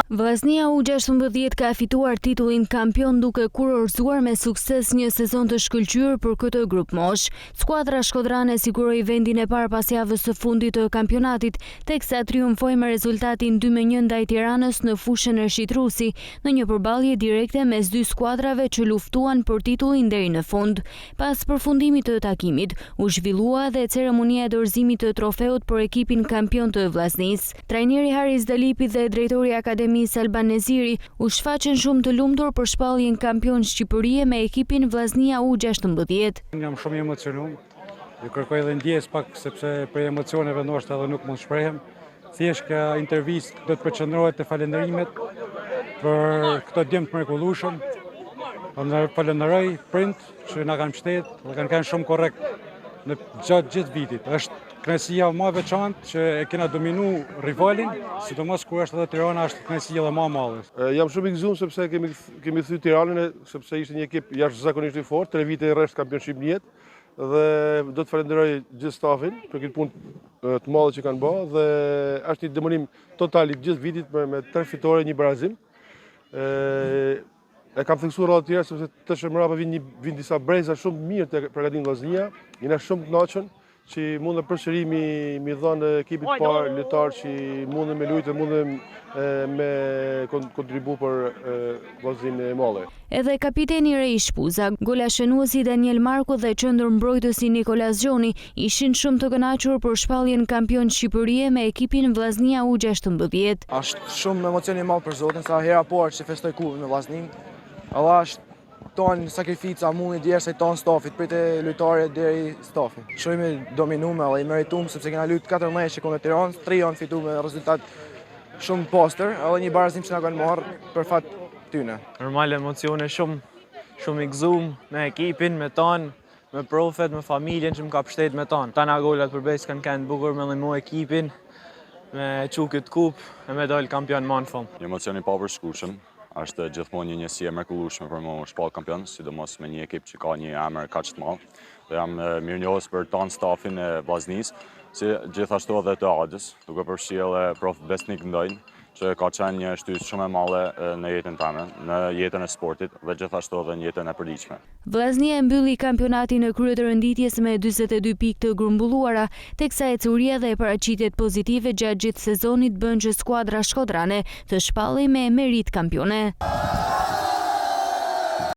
Vllaznia U16 ka fituar titullin kampion duke kurorzuar me sukses një sezon të shkëlqyer për këtë grup mosh. Skuadra shkodrane siguroi vendin e parë pas javës së fundit të kampionatit, teksa triumfoi me rezultatin 2-1 ndaj Tiranës në fushën e Shqitrusi, në një përballje direkte mes dy skuadrave që luftuan për titullin deri në fund. Pas përfundimit të takimit, u zhvillua dhe ceremonia e dorëzimit të trofeut për ekipin kampion të vllaznisë. Trajneri Haris Dalipi dhe drejtori i Akademisë Alban Neziri u shfaqën shumë të lumtur për shpalljen kampion shqipërie me ekipin Vllaznia U16. Jam shumë i emocionuar. Ju kërkoj edhe ndjes pak sepse për emocioneve ndoshta edhe nuk mund shprehem. Thjesht ka intervistë do të përqendrohet te falënderimet për këto djem të mrekullueshëm. Falenderoj print që na kanë mbështetur dhe kanë shumë korrekt në gjithë vitit. Është kënaqësia më e veçantë që e kena dominu rivalin, sidomos kur është edhe Tirana, është kënaqësia edhe më e madhe. Jam shumë i gëzuar sepse kemi thyer Tiranën, sepse ishte një ekip jashtëzakonisht i fortë, 3 vite rresht kampionship në jetë, dhe do të falenderoj gjithë stafin për këtë punë të madhe që kanë bërë, dhe është një demonim total i gjithë vitit me 3 fitore, 1 barazim. E kam theksuar rradh të tjera sepse të shëmrapa vin disa breza shumë mirë të përgatitur Vllaznia. Jena shumë të kënaqur që mund të përsëri mi dhënë ekipit parë lojtar që mundën me luajtë, mundën me kontribu për vllazninë e madhe. Edhe kapiteni Rej Shpuza, golashënuesi Daniel Marko dhe qendërmbrojtësi Nikolas Gjoni ishin shumë të kënaqur për shpalljen kampion shqipërie me ekipin Vllaznia U16. Është shumë emocion i madh për Zotin, sa hera parë që festoj klubin me Vllaznin. Allah është tonë sakrifica mundi djerë se tonë stafit, prite lojtare deri stafi. Shumë i dominume dhe i meritum, sepse kena luajtur 14 që kundër Tiranës, 3 janë fitu me rezultat shumë poster, edhe një barazim që na kanë marrë për fat tyne. Normal emocione shumë i gëzuar me ekipin, me tonë, me profet, me familjen që më ka mbështet me tonë. Tana golat përbes kanë bukur me ndihmu ekipin, me çu këtë kupë e me dal kampion më në fund. Emocioni pa përshkrueshëm. Është gjithmonë një njësi e mrekullueshme për më shpall kampion, sidomos me një ekip që ka një emër kaq të madh. Dhe jam mirënjohës për ton stafin e Vllaznisë, si gjithashtu edhe të Adës, duke përfshirë prof Besnik Ndojnë, që ka qenë një shtys shumë e madhe në jetën tënde, në jetën e sportit dhe gjithashtu edhe në jetën e përditshme. Vllaznia mbylli kampionatin në krye të renditjes me 42 pikë të grumbulluara, teksa ecuria dhe paraqitjet pozitive gjatë gjithë sezonit bën që skuadra shkodrane të shpallej me merit kampione.